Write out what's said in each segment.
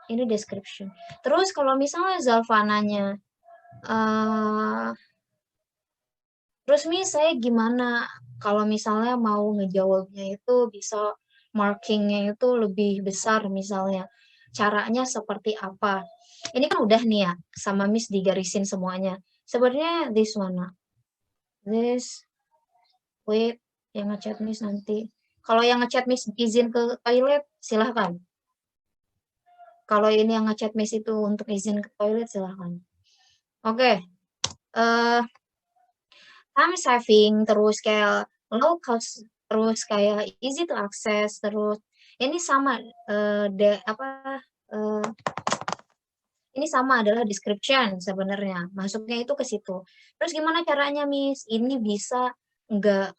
Ini description. Terus kalau misalnya Zalfananya, terus saya gimana kalau misalnya mau ngejawabnya itu bisa markingnya itu lebih besar misalnya. Caranya seperti apa? Ini kan udah nih ya, sama Miss digarisin semuanya. Sebenarnya this one, this, wait, yang ngechat Miss nanti. Kalau yang ngechat Miss izin ke toilet, silahkan. Kalau ini yang ngechat Miss itu untuk izin ke toilet, silahkan. Oke. Time saving, terus kayak low cost, terus kayak easy to access, terus ini sama ini sama adalah description sebenarnya. Masuknya itu ke situ. Terus gimana caranya, Miss? Ini bisa enggak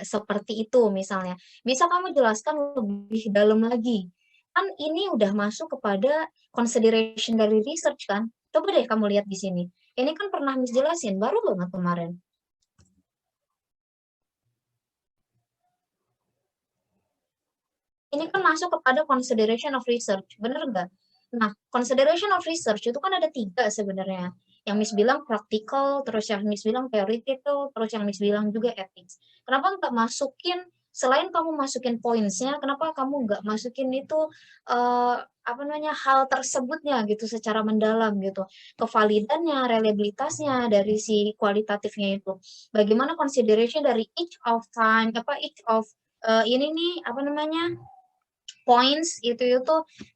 seperti itu misalnya. Bisa kamu jelaskan lebih dalam lagi. Kan ini udah masuk kepada consideration dari research kan? Coba deh kamu lihat di sini. Ini kan pernah Miss jelasin baru banget kemarin. Ini kan masuk kepada consideration of research, bener nggak? Nah, consideration of research itu kan ada 3 sebenarnya. Yang Miss bilang practical, terus yang Miss bilang theoretical, terus yang Miss bilang juga ethics. Kenapa nggak masukin, selain kamu masukin pointsnya, kenapa kamu nggak masukin itu hal tersebutnya gitu secara mendalam gitu, kevalidannya, reliabilitasnya dari si kualitatifnya itu. Bagaimana consideration dari each of time, each of ini nih points itu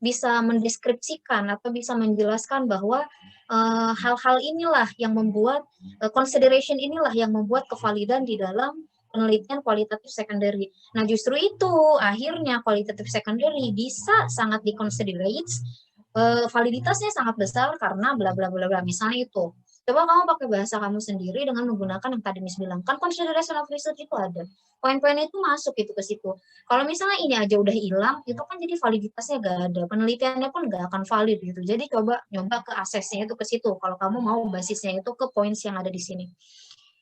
bisa mendeskripsikan atau bisa menjelaskan bahwa hal-hal inilah yang membuat consideration inilah yang membuat kevalidan di dalam penelitian kualitatif secondary. Nah, justru itu akhirnya kualitatif secondary bisa sangat diconsiderate, validitasnya sangat besar karena bla bla bla bla. Misalnya itu. Coba kamu pakai bahasa kamu sendiri dengan menggunakan yang tadi Miss bilang. Kan consideration of research itu ada. Poin-poin itu masuk itu ke situ. Kalau misalnya ini aja udah hilang, itu kan jadi validitasnya gak ada. Penelitiannya pun gak akan valid gitu. Jadi nyoba ke aksesnya itu ke situ. Kalau kamu mau basisnya itu ke points yang ada di sini.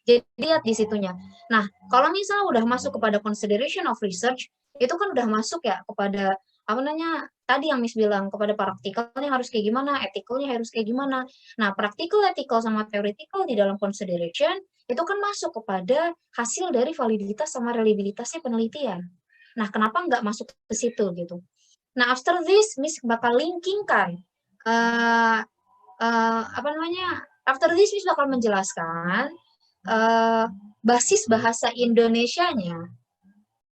Jadi lihat di situnya. Nah, kalau misalnya udah masuk kepada consideration of research, itu kan udah masuk ya kepada tadi yang Miss bilang kepada praktikalnya harus kayak gimana, ethicalnya harus kayak gimana. Nah, practical, ethical sama theoretical di dalam consideration itu kan masuk kepada hasil dari validitas sama reliabilitasnya penelitian. Nah, kenapa nggak masuk ke situ gitu? Nah, after this, Miss bakal linking kan, uh, after this Miss bakal menjelaskan uh, basis bahasa Indonesianya,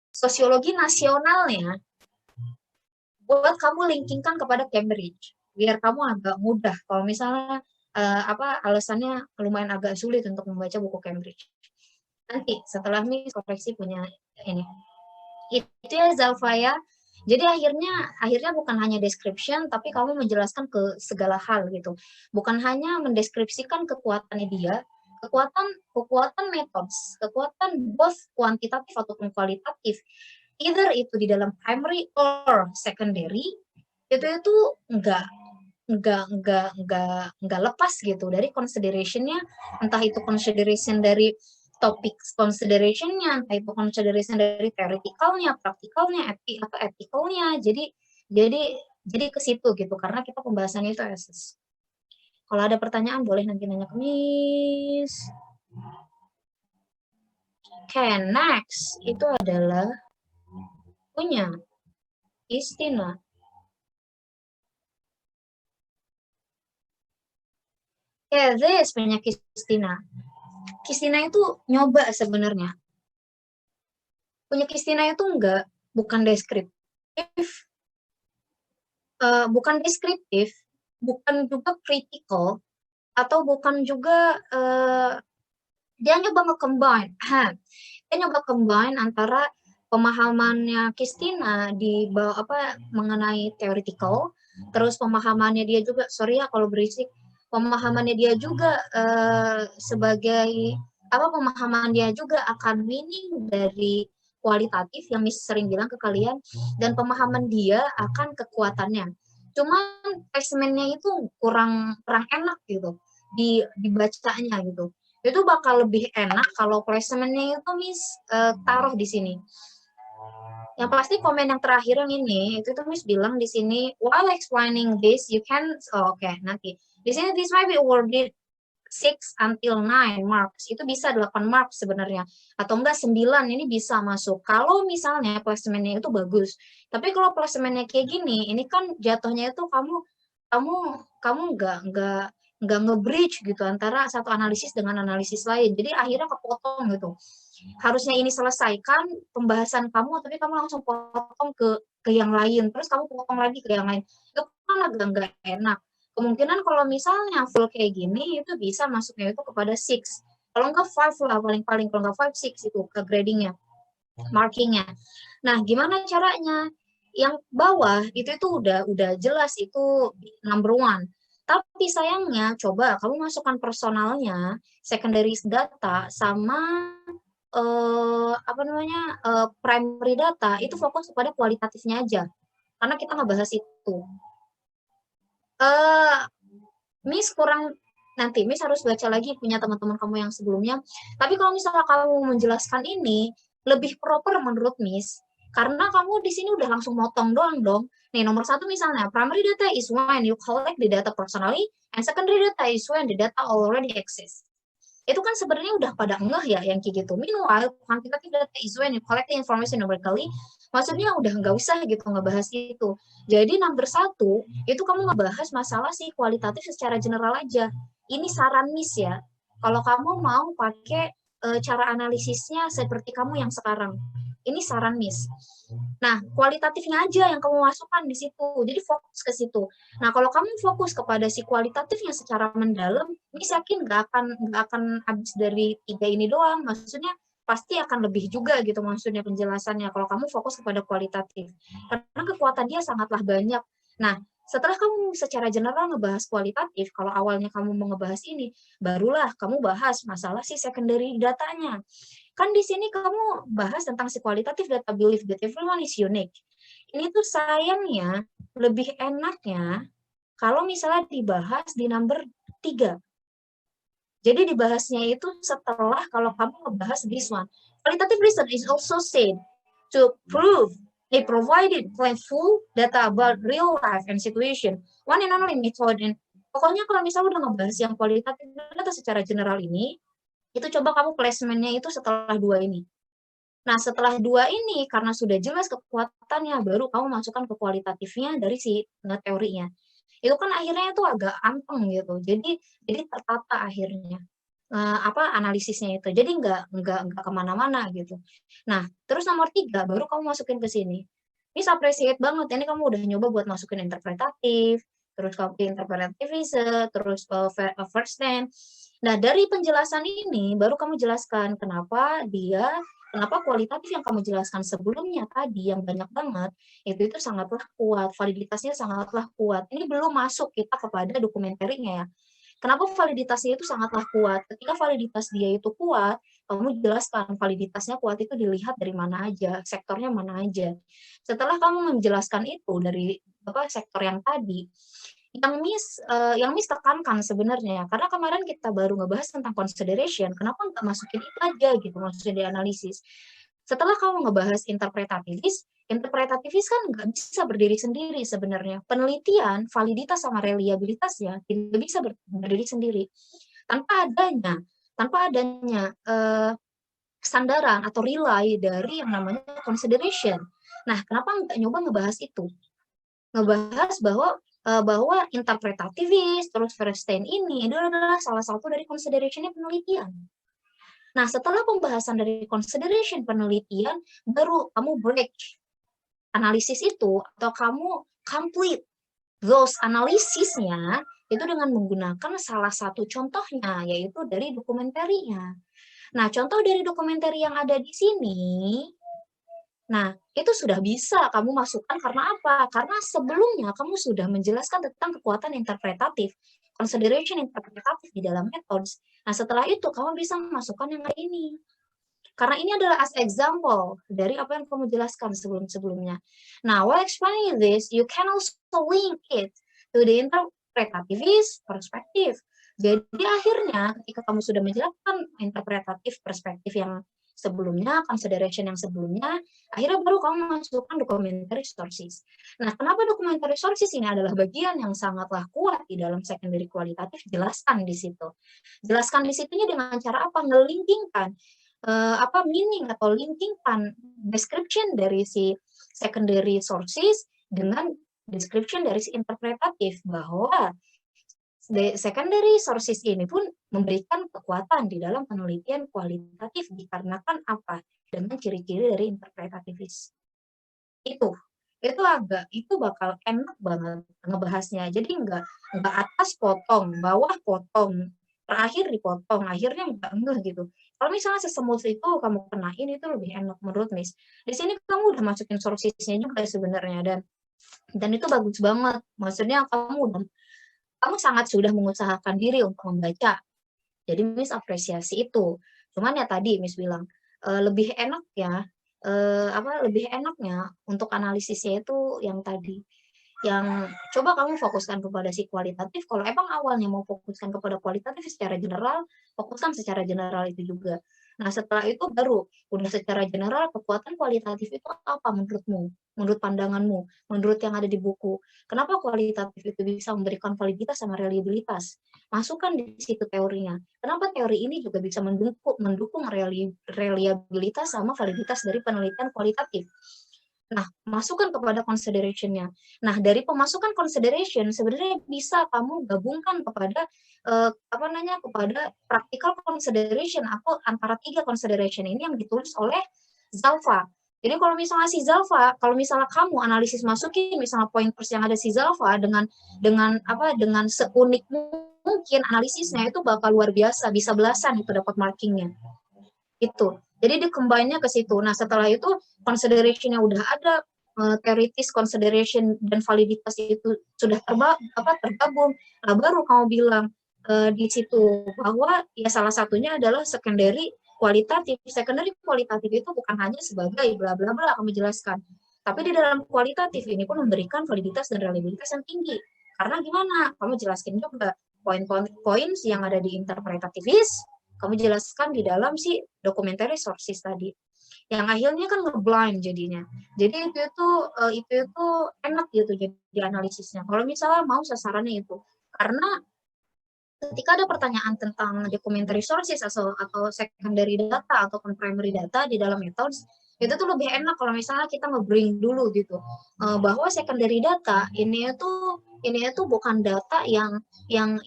sosiologi nasionalnya, buat kamu linkingkan kepada Cambridge, biar kamu agak mudah. Kalau misalnya alasannya lumayan agak sulit untuk membaca buku Cambridge. Nanti setelah Miss koreksi punya ini. Itu ya Zalfa ya. Jadi akhirnya bukan hanya description, tapi kamu menjelaskan ke segala hal gitu. Bukan hanya mendeskripsikan kekuatannya dia, kekuatan methods, kekuatan both kuantitatif ataupun kualitatif, either itu di dalam primary or secondary, itu nggak lepas gitu dari considerationnya, entah itu consideration dari topik considerationnya, entah itu consideration dari theoreticalnya, praktikalnya, atau ethicalnya. Jadi jadi ke situ gitu karena kita pembahasannya itu assess. Kalau ada pertanyaan boleh nanti nanya ke Miss. Oke, next itu adalah punya Istina. Oke, this punya Kristina. Kristina itu nyoba sebenarnya. Punya Kristina itu bukan deskriptif, bukan deskriptif, bukan juga critical, atau bukan juga dia nyoba nge-combine. Dia nyoba combine antara pemahamannya Kristina di mengenai theoretical, terus pemahamannya dia juga, sorry ya kalau berisik, pemahamannya dia juga sebagai pemahaman dia juga akan meaning dari kualitatif yang Miss sering bilang ke kalian, dan pemahaman dia akan kekuatannya. Cuman placementnya itu kurang enak gitu dibacanya gitu. Itu bakal lebih enak kalau placementnya itu Miss taruh di sini. Yang pasti komen yang terakhir yang ini, itu tuh Miss bilang di sini, while explaining this, you can, oke, nanti. Di sini, this might be awarded 6 until 9 marks. Itu bisa 8 marks sebenarnya. Atau enggak 9, ini bisa masuk. Kalau misalnya placementnya itu bagus. Tapi kalau placementnya kayak gini, ini kan jatuhnya itu kamu kamu kamu nggak nge-bridge gitu antara satu analisis dengan analisis lain. Jadi akhirnya kepotong gitu. Harusnya ini selesaikan pembahasan kamu, tapi kamu langsung potong ke yang lain, terus kamu potong lagi ke yang lain. Itu kan agak nggak enak. Kemungkinan kalau misalnya full kayak gini, itu bisa masuknya itu kepada 6. Kalau nggak 5 lah paling-paling, kalau nggak 5, 6 itu ke gradingnya, markingnya. Nah, gimana caranya? Yang bawah itu udah jelas itu number one. Tapi sayangnya, coba kamu masukkan personalnya, secondary data, sama apa namanya, primary data, itu fokus kepada kualitatifnya aja, karena kita ngebahas itu. Eh, Miss kurang, nanti Miss harus baca lagi punya teman-teman kamu yang sebelumnya. Tapi kalau misalnya kamu menjelaskan ini lebih proper menurut Miss, karena kamu di sini udah langsung motong doang dong. Nih nomor satu misalnya, primary data is when you collect the data personally, and secondary data is when the data already exists. Itu kan sebenarnya udah pada ngeh ya yang kayak gitu. Meanwhile, quantitative data is when you collect the information numerically, maksudnya udah nggak usah gitu ngebahas itu. Jadi number satu, itu kamu ngebahas masalah si kualitatif secara general aja. Ini saran Miss ya, kalau kamu mau pakai cara analisisnya seperti kamu yang sekarang. Ini saran Miss. Nah, kualitatifnya aja yang kamu masukkan di situ. Jadi fokus ke situ. Nah, kalau kamu fokus kepada si kualitatifnya secara mendalam, Miss yakin nggak akan habis dari 3 ini doang. Maksudnya pasti akan lebih juga gitu maksudnya penjelasannya kalau kamu fokus kepada kualitatif. Karena kekuatan dia sangatlah banyak. Nah, setelah kamu secara general ngebahas kualitatif, kalau awalnya kamu mau ngebahas ini, barulah kamu bahas masalah si secondary datanya. Kan di sini kamu bahas tentang si kualitatif data belief that everyone is unique. Ini tuh sayangnya lebih enaknya kalau misalnya dibahas di number 3. Jadi dibahasnya itu setelah kalau kamu ngebahas this one. Qualitative research is also said to prove they provided full data about real life and situation. One and only method. Pokoknya kalau misalnya udah ngebahas yang kualitatif data secara general ini, itu coba kamu placementnya itu setelah 2 ini. Nah, setelah 2 ini, karena sudah jelas kekuatannya, baru kamu masukkan ke kualitatifnya dari si teorinya. Itu kan akhirnya itu agak anteng gitu. Jadi tertata akhirnya. Analisisnya itu. Jadi nggak kemana-mana gitu. Nah, terus nomor 3, baru kamu masukin ke sini. Miss appreciate banget, ini kamu udah nyoba buat masukin interpretatif, terus kamu interpretatif research, terus first hand. Nah, dari penjelasan ini baru kamu jelaskan kenapa kualitatif yang kamu jelaskan sebelumnya tadi yang banyak banget itu sangatlah kuat, validitasnya sangatlah kuat. Ini belum masuk kita kepada dokumenterinya ya. Kenapa validitasnya itu sangatlah kuat? Ketika validitas dia itu kuat, kamu jelaskan validitasnya kuat itu dilihat dari mana aja, sektornya mana aja. Setelah kamu menjelaskan itu dari sektor yang tadi, yang Miss tekankan sebenarnya, karena kemarin kita baru ngebahas tentang consideration, kenapa nggak masukin itu aja gitu, maksudnya di analisis. Setelah kamu ngebahas interpretativis kan nggak bisa berdiri sendiri sebenarnya. Penelitian, validitas sama reliabilitasnya tidak bisa berdiri sendiri. Tanpa adanya sandaran atau rely dari yang namanya consideration. Nah, kenapa nggak nyoba ngebahas itu? Ngebahas bahwa interpretativis, terus Verstein ini adalah salah satu dari consideration-nya penelitian. Nah, setelah pembahasan dari consideration penelitian, baru kamu break analisis itu, atau kamu complete those analisisnya, itu dengan menggunakan salah satu contohnya, yaitu dari dokumentarinya. Nah, contoh dari dokumentari yang ada di sini, nah, itu sudah bisa kamu masukkan karena apa? Karena sebelumnya kamu sudah menjelaskan tentang kekuatan interpretatif, consideration interpretatif di dalam methods. Nah, setelah itu kamu bisa masukkan yang ini. Karena ini adalah as example dari apa yang kamu jelaskan sebelum-sebelumnya. Nah, while explaining this, you can also link it to the interpretativist perspective. Jadi akhirnya ketika kamu sudah menjelaskan interpretatif perspektif yang sebelumnya, consideration yang sebelumnya, akhirnya baru kamu masukkan documentary sources. Nah, kenapa documentary sources ini adalah bagian yang sangatlah kuat di dalam secondary kualitatif? Jelaskan di situ. Jelaskan di situnya dengan cara apa? Ngelinking-kan meaning atau linking-kan description dari si secondary sources dengan description dari si interpretatif, bahwa secondary sources ini pun memberikan kekuatan di dalam penelitian kualitatif dikarenakan apa? Dengan ciri-ciri dari interpretatifis. Itu bakal enak banget ngebahasnya. Jadi enggak atas potong, bawah potong, terakhir dipotong, akhirnya enggak gitu. Kalau misalnya sesemut itu kamu kenain, itu lebih enak menurut Miss. Di sini kamu udah masukin sourcesnya juga sebenarnya, dan itu bagus banget. Maksudnya kamu sangat sudah mengusahakan diri untuk membaca. Jadi Miss apresiasi itu. Cuman ya tadi Miss bilang lebih enak ya, lebih enaknya untuk analisisnya itu yang tadi, yang coba kamu fokuskan kepada si kualitatif. Kalau emang awalnya mau fokuskan kepada kualitatif secara general, fokuskan secara general itu juga. Nah, setelah itu baru udah secara general kekuatan kualitatif itu apa menurutmu? Menurut pandanganmu, menurut yang ada di buku. Kenapa kualitatif itu bisa memberikan validitas sama reliabilitas? Masukkan di situ teorinya. Kenapa teori ini juga bisa mendukung reliabilitas sama validitas dari penelitian kualitatif? Nah, masukkan kepada consideration-nya. Nah, dari pemasukan consideration sebenarnya bisa kamu gabungkan kepada kepada practical consideration atau antara 3 consideration ini yang ditulis oleh Zalfa. Jadi kalau misalnya si Zalfa, kalau misalnya kamu analisis masukin misalnya pointers yang ada si Zalfa dengan seunik mungkin analisisnya, itu bakal luar biasa, bisa belasan itu dapat markingnya. Itu. Jadi dikembangnya ke situ. Nah, setelah itu consideration-nya udah ada, theoretis consideration dan validitas itu sudah tergabung. Nah, baru kamu bilang di situ bahwa ya salah satunya adalah secondary kualitatif. Secondary kualitatif itu bukan hanya sebagai bla bla bla kamu jelaskan, tapi di dalam kualitatif ini pun memberikan validitas dan reliabilitas yang tinggi. Karena gimana? Kamu jelaskan juga poin-poin yang ada di interpretatifis, kamu jelaskan di dalam si documentary sources tadi, yang akhirnya kan ngeblind jadinya. Jadi itu enak gitu jadi analisisnya. Kalau misalnya mau sasarannya itu, karena ketika ada pertanyaan tentang documentary sources atau secondary data atau primary data di dalam methods, itu tuh lebih enak kalau misalnya kita nge-bring dulu gitu, bahwa secondary data ini itu bukan data yang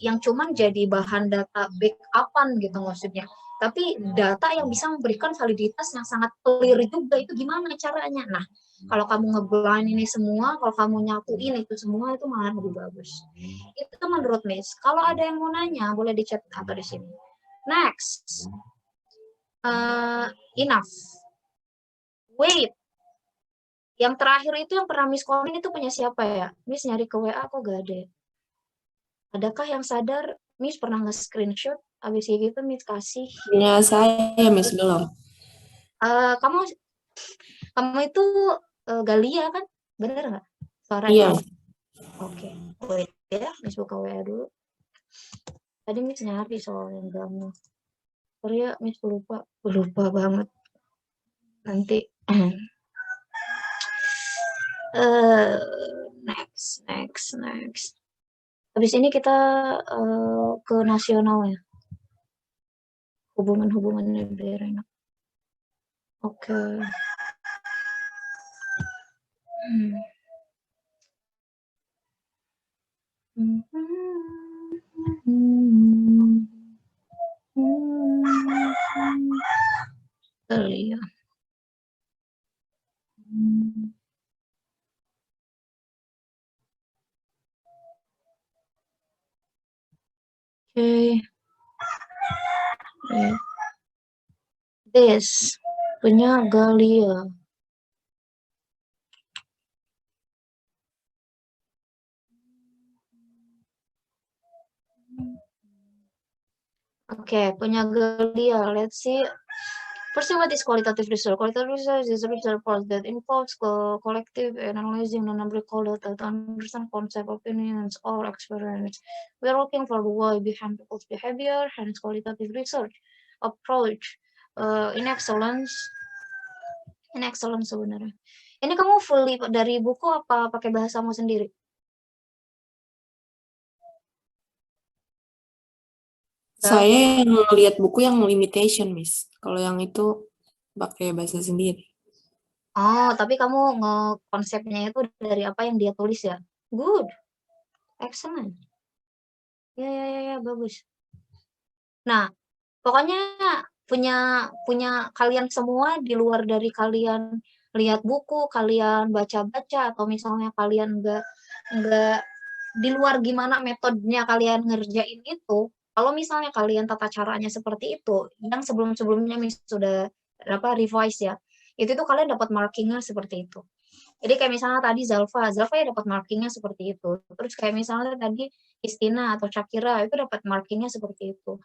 cuman jadi bahan data backup-an gitu maksudnya, tapi data yang bisa memberikan validitas yang sangat clear juga. Itu gimana caranya? Nah, kalau kamu nge-blind ini semua, kalau kamu nyatuin itu semua, itu malah lebih bagus. Itu menurut Miss. Kalau ada yang mau nanya, boleh di chat atau di sini. Next. Enough. Wait. Yang terakhir itu yang pernah Miss komen itu punya siapa ya? Miss nyari ke WA kok gak ada. Adakah yang sadar Miss pernah nge-screenshot? Habis itu Miss kasih. Punya saya Miss belum. Kamu itu Galia kan? Bener nggak? Suaranya? Iya. Oke. Wait ya, Miss buka WA dulu. Tadi Miss nyari soalnya kamu. Sorry ya, Miss lupa banget. Nanti next. Habis ini kita ke nasional ya. Hubungannya biar enak. Oke. Iya. Okay. This punya Galia. Okay, punya Galia. Let's see. First, what is qualitative research? Qualitative research is research that involves collective analyzing non-empirical data to understand concept, opinions, or experience. We are looking for the why behind people's behavior, hence qualitative research approach Ini excellence. Ini excellent sebenarnya. Ini kamu fully dari buku apa pakai bahasamu sendiri? Saya yang lihat buku yang limitation, Miss. Kalau yang itu pakai bahasa sendiri. Oh, tapi kamu konsepnya itu dari apa yang dia tulis ya? Good, excellent. Ya, bagus. Nah, pokoknya punya kalian semua di luar dari kalian lihat buku, kalian baca-baca, atau misalnya kalian nggak di luar gimana metodenya kalian ngerjain itu. Kalau misalnya kalian tata caranya seperti itu, yang sebelum-sebelumnya sudah revise ya, itu tuh kalian dapat markingnya seperti itu. Jadi kayak misalnya tadi Zalfa ya dapat markingnya seperti itu. Terus kayak misalnya tadi Istina atau Shakira itu dapat markingnya seperti itu.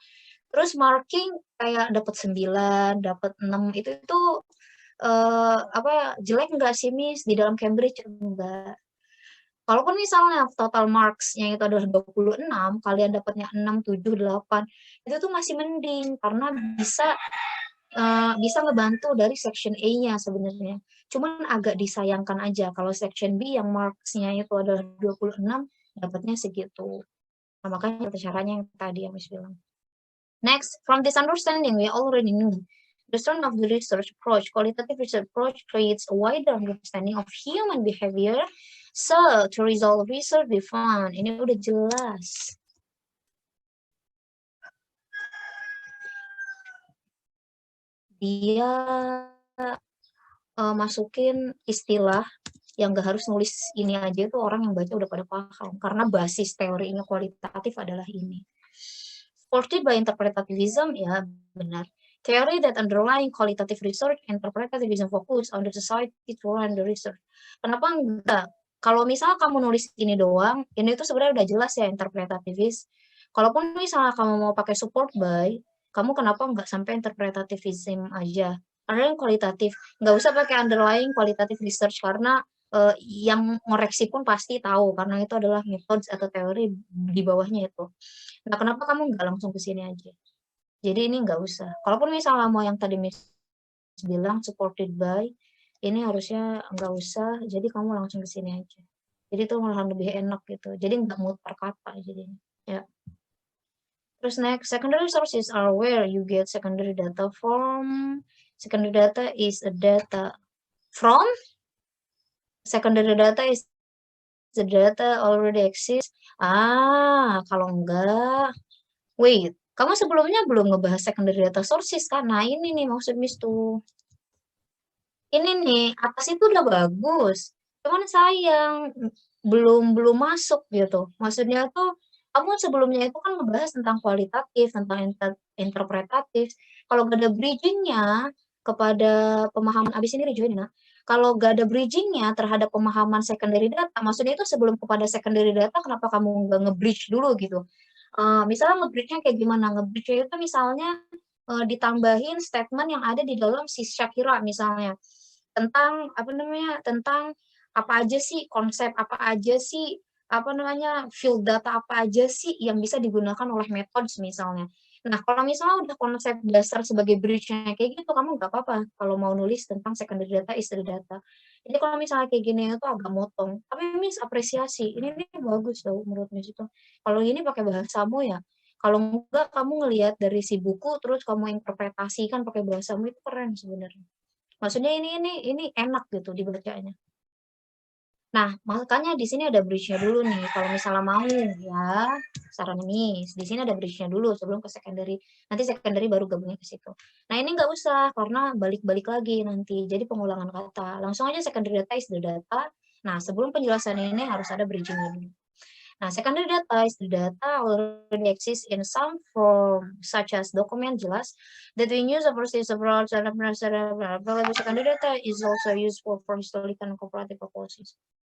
Terus marking kayak dapat 9, dapat 6 itu jelek nggak sih Miss di dalam Cambridge? Enggak. Kalaupun misalnya total marks-nya itu adalah 26, kalian dapatnya 6, 7, 8, itu tuh masih mending karena bisa ngebantu dari section A-nya sebenarnya. Cuman agak disayangkan aja kalau section B yang marks-nya itu adalah 26, dapatnya segitu. Nah, makanya caranya yang tadi yang Miss bilang. Next, from this understanding, we already knew the strength of the research approach. Qualitative research approach creates a wider understanding of human behavior. So, to resolve research, we found. Ini udah jelas. Dia masukin istilah yang gak harus nulis ini aja, itu orang yang baca udah pada paham. Karena basis teorinya kualitatif adalah ini. Supported by interpretatism, ya benar. Theory that underlying qualitative research, interpretatism focus on the society to run the research. Kenapa enggak? Kalau misalnya kamu nulis ini doang, ini tuh sebenarnya udah jelas ya interpretatifis. Kalaupun misalnya kamu mau pakai support by, kamu kenapa enggak sampai interpretatifism aja? Karena yang kualitatif, nggak usah pakai underlying qualitative research karena yang ngoreksi pun pasti tahu karena itu adalah metode atau teori di bawahnya itu. Nah, kenapa kamu nggak langsung ke sini aja? Jadi ini nggak usah. Kalaupun misalnya mau yang tadi Miss bilang supported by, ini harusnya nggak usah, jadi kamu langsung ke sini aja. Jadi itu malah lebih enak gitu. Jadi nggak muter kata jadinya. Ya. Terus next, secondary sources are where you get secondary data from. Secondary data is a data from. Secondary data is the data already exists. Kalau enggak, wait, kamu sebelumnya belum ngebahas secondary data sources kan? Nah ini nih maksud Miss tuh. Ini nih, atas itu udah bagus. Cuman sayang, belum masuk gitu. Maksudnya tuh, kamu sebelumnya itu kan ngebahas tentang kualitatif, tentang interpretatif. Kalau gak ada bridging-nya kepada pemahaman, abis ini rejoin ya. Kalau gak ada bridging-nya terhadap pemahaman secondary data, maksudnya itu sebelum kepada secondary data, kenapa kamu nggak nge-bridge dulu gitu? Misalnya nge-bridge-nya kayak gimana? Nge-bridge-nya itu misalnya ditambahin statement yang ada di dalam si Shakira misalnya tentang apa aja sih konsep, apa aja sih field data apa aja sih yang bisa digunakan oleh methods misalnya. Nah, kalau misalnya udah konsep dasar sebagai bridge-nya kayak gitu, kamu nggak apa-apa kalau mau nulis tentang secondary data, is the data. Jadi kalau misalnya kayak gini itu agak motong. Tapi Miss apresiasi, ini bagus tau menurut Miss itu. Kalau ini pakai bahasamu ya, kalau enggak kamu ngelihat dari si buku terus kamu interpretasikan pakai bahasamu itu keren sebenarnya. Maksudnya ini enak gitu dibacanya. Nah, makanya di sini ada bridge-nya dulu nih. Kalau misalnya mau ya, saran Miss, di sini ada bridge-nya dulu sebelum ke secondary. Nanti secondary baru gabungnya ke situ. Nah, ini nggak usah karena balik-balik lagi nanti. Jadi pengulangan kata. Langsung aja secondary data is the data. Nah, sebelum penjelasan ini harus ada bridging-nya dulu. Nah, secondary data is the data already exists in some form, such as document jelas, that we use a process abroad, secondary data is also useful for historical and comparative purposes.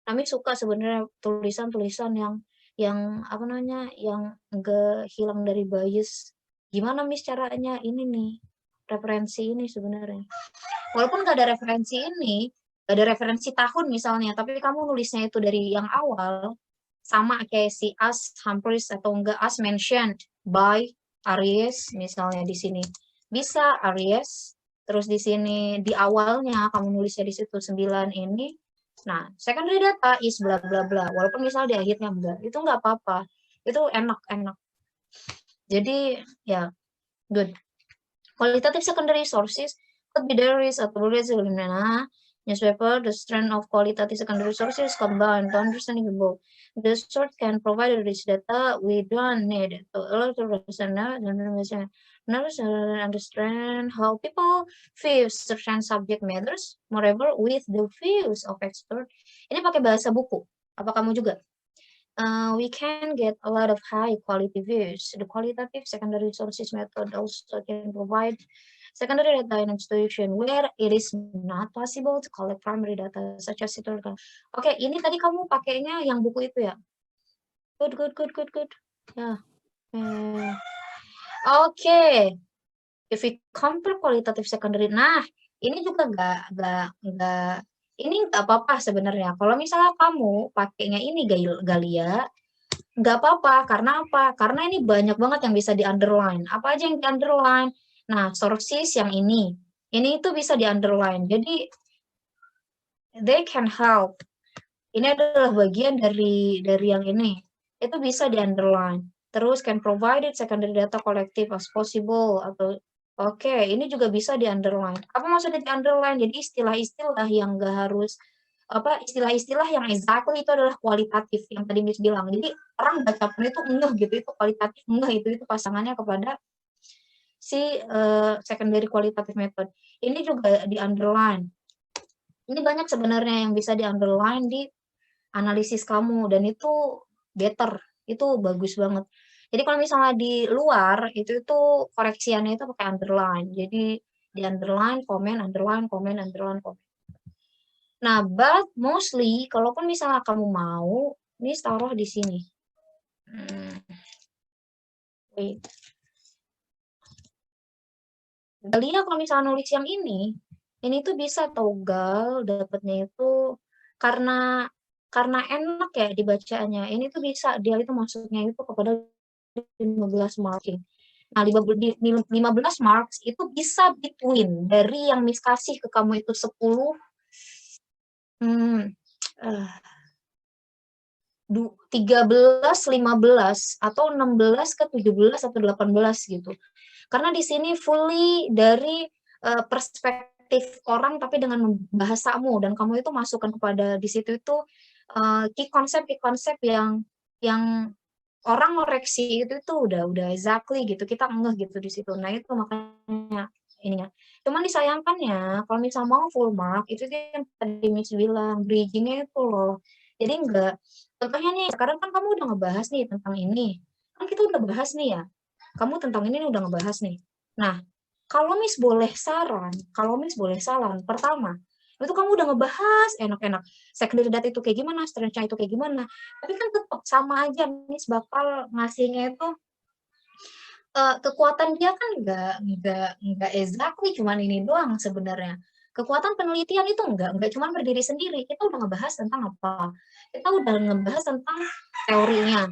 Kami suka sebenarnya tulisan-tulisan yang enggak hilang dari bias. Gimana Miss caranya? Ini nih, referensi ini sebenarnya. Walaupun nggak ada referensi ini, nggak ada referensi tahun misalnya, tapi kamu nulisnya itu dari yang awal, sama kayak si as Humphreys atau enggak as mentioned by Aries misalnya di sini. bisa Aries, terus di sini di awalnya kamu nulisnya di situ 9 ini. Nah, secondary data is bla bla bla. Walaupun misal di akhirnya enggak, itu enggak apa-apa. Itu enak-enak. Jadi ya good. Qualitative secondary sources could be dairies atau newspaper, the strength of qualitative secondary sources combined to understanding the book. The source can provide rich data we don't need to allow to understand how people view certain subject matters. Moreover, with the views of expert. Ini pakai bahasa buku. Apa kamu juga? We can get a lot of high quality views. The qualitative secondary sources method also can provide secondary data in institution where it is not possible to collect primary data such as historical. Oke, ini tadi kamu pakainya yang buku itu ya? Good. Ya. Oke. If we compare qualitative secondary, nah ini juga nggak ini nggak apa-apa sebenarnya. Kalau misalnya kamu pakainya ini Galia, nggak apa-apa. Karena apa? Karena ini banyak banget yang bisa di underline. Apa aja yang di underline? Nah, sources yang ini itu bisa di underline. Jadi they can help. Ini adalah bagian dari yang ini. Itu bisa di underline. Terus can provide secondary data collective as possible atau oke, ini juga bisa di underline. Apa maksudnya di underline? Jadi istilah-istilah yang enggak harus istilah-istilah yang exactly itu adalah kualitatif yang tadi Miss bilang. Jadi orang baca pun itu ngeh gitu, itu kualitatif, ngeh itu pasangannya kepada si secondary qualitative method. Ini juga di underline. Ini banyak sebenarnya yang bisa di underline di analisis kamu dan itu better, itu bagus banget. Jadi kalau misalnya di luar itu koreksiannya itu pakai underline. Jadi di underline, comment, underline, comment, underline, comment. Nah, but mostly kalaupun misalnya kamu mau, ini taruh di sini. Wait. Galia kalau misalnya nulis yang ini tuh bisa toggle dapatnya itu karena enak ya dibacanya. Ini tuh bisa dia itu masuknya itu kepada 15 marking. Nah, 15 marks itu bisa between dari yang Miss kasih ke kamu itu 10 13, 15 atau 16 ke 17 atau 18 gitu. Karena di sini fully dari perspektif orang tapi dengan bahasamu dan kamu itu masukkan kepada di situ itu key konsep yang orang ngoreksi itu udah exactly gitu, kita ngeh gitu di situ. Nah itu makanya ininya. Cuman disayangkannya kalau misalnya mau full mark itu yang tadi Miss bilang bridging-nya itu loh. Jadi enggak. Contohnya nih, sekarang kan kamu udah ngebahas nih tentang ini. Kan kita udah bahas nih ya. Kamu tentang ini udah ngebahas nih. Nah, kalau Miss boleh saran, pertama, itu kamu udah ngebahas enak-enak. Secondary data itu kayak gimana, strength-nya itu kayak gimana. Tapi kan tetap sama aja Miss bakal ngasihnya itu kekuatan dia kan nggak exactly cuman ini doang sebenarnya. Kekuatan penelitian itu nggak cuma berdiri sendiri. Kita udah ngebahas tentang apa? Kita udah ngebahas tentang teorinya.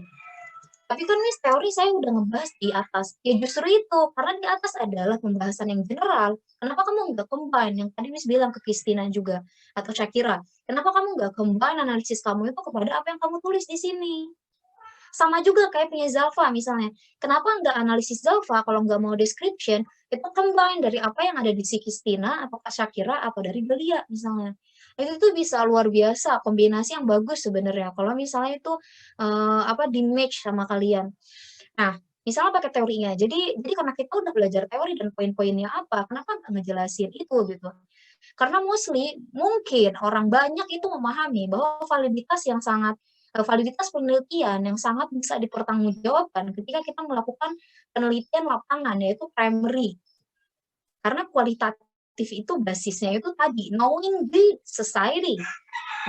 Tapi kan Miss teori saya udah ngebahas di atas. Ya justru itu, karena di atas adalah pembahasan yang general. Kenapa kamu nggak combine? Yang tadi Miss bilang ke Kristina juga, atau Shakira. Kenapa kamu nggak combine analisis kamu itu kepada apa yang kamu tulis di sini? Sama juga kayak punya Zalfa misalnya. Kenapa nggak analisis Zalfa kalau nggak mau description, itu combine dari apa yang ada di si Kristina, atau Shakira, atau dari Belia misalnya. Itu tuh bisa luar biasa, kombinasi yang bagus sebenarnya. Kalau misalnya itu di match sama kalian. Nah, misalnya pakai teorinya. Jadi karena kita udah belajar teori dan poin-poinnya apa, kenapa nggak ngejelasin itu gitu? Karena mostly mungkin orang banyak itu memahami bahwa validitas penelitian yang sangat bisa dipertanggungjawabkan ketika kita melakukan penelitian lapangan yaitu primary. Karena kualitatif itu basisnya itu tadi knowing the society.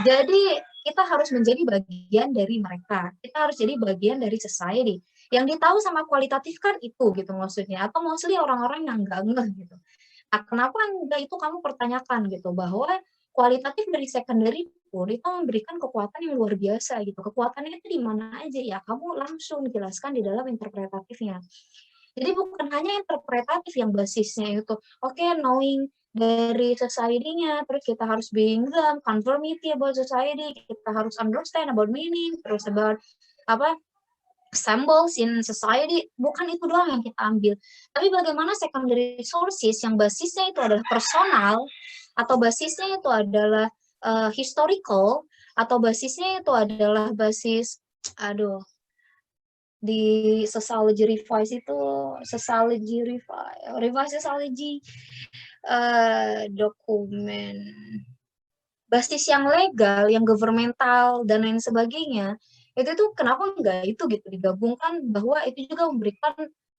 Jadi kita harus menjadi bagian dari mereka. Kita harus jadi bagian dari society. Yang ditahu sama kualitatif kan itu gitu maksudnya. Atau mostly orang-orang yang nggak ngeh gitu. Nah, kenapa enggak itu kamu pertanyakan gitu bahwa kualitatif dari secondary pun itu memberikan kekuatan yang luar biasa gitu. Kekuatannya itu di mana aja ya? Kamu langsung jelaskan di dalam interpretatifnya. Jadi bukan hanya interpretatif yang basisnya itu, oke, knowing dari society-nya, terus kita harus being them, conformity about society, kita harus understand about meaning, terus about apa symbols in society, bukan itu doang yang kita ambil. Tapi bagaimana secondary sources yang basisnya itu adalah personal, atau basisnya itu adalah historical, atau basisnya itu adalah basis, di sociology revise itu, revise sociology dokumen basis yang legal, yang governmental dan lain sebagainya, itu tuh kenapa enggak itu gitu digabungkan, bahwa itu juga memberikan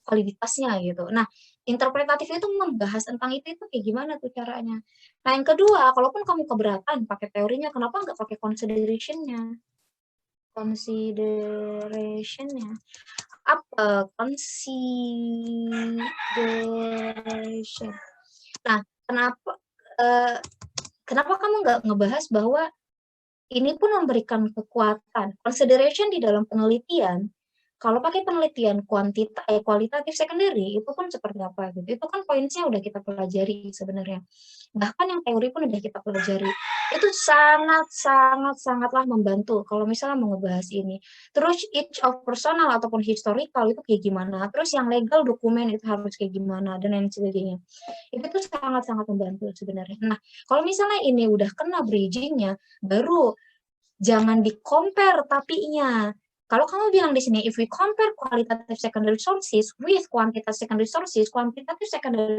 validitasnya gitu. Nah, interpretatif itu membahas tentang itu kayak gimana tuh caranya. Nah, yang kedua, kalaupun kamu keberatan pakai teorinya, kenapa enggak pakai consideration-nya? Consideration-nya. Apa consideration? Nah, kenapa kamu nggak ngebahas bahwa ini pun memberikan kekuatan. Consideration di dalam penelitian, kalau pakai penelitian kualitatif secondary, itu pun seperti apa gitu. Itu kan poinnya udah kita pelajari sebenarnya. Bahkan yang teori pun udah kita pelajari. Itu sangatlah membantu kalau misalnya mau ngebahas ini. Terus each of personal ataupun historical itu kayak gimana. Terus yang legal dokumen itu harus kayak gimana, dan lain sebagainya. Itu tuh sangat membantu sebenarnya. Nah, kalau misalnya ini udah kena bridging-nya, baru jangan di-compare tapinya. Kalau kamu bilang di sini, if we compare qualitative secondary sources with quantitative secondary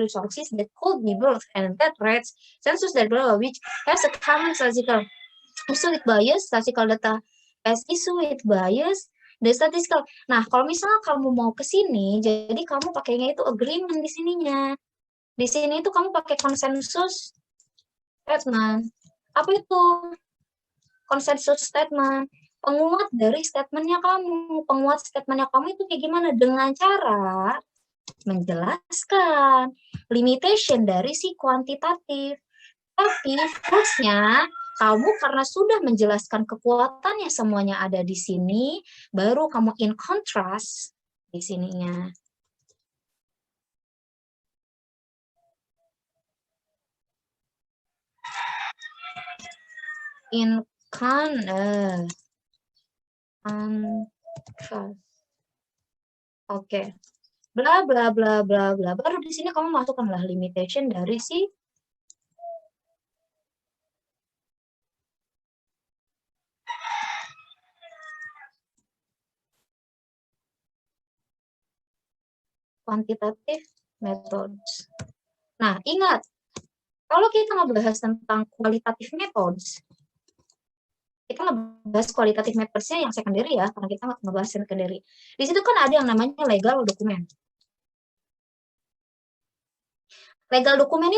sources that could be birth and death rates, census data which has a common statistical issue with bias, statistical data as issue with bias, the statistical. Nah, kalau misalnya kamu mau ke sini, jadi kamu pakainya itu agreement di sininya. Di sini itu kamu pakai konsensus statement. Apa itu? Konsensus statement, penguat dari statementnya kamu. Penguat statementnya kamu itu kayak gimana? Dengan cara menjelaskan limitation dari si kuantitatif. Tapi terusnya kamu karena sudah menjelaskan kekuatannya semuanya ada di sini, baru kamu in contrast di sininya. In contrast. Oke. Bla bla bla bla bla. Baru di sini kamu masukkanlah limitation dari si quantitative methods. Nah, ingat, kalau kita ngebahas tentang qualitative methods, kita ngebahas qualitative methods-nya yang secondary ya, karena kita ngebahas secondary. Di situ kan ada yang namanya legal dokumen. Legal dokumen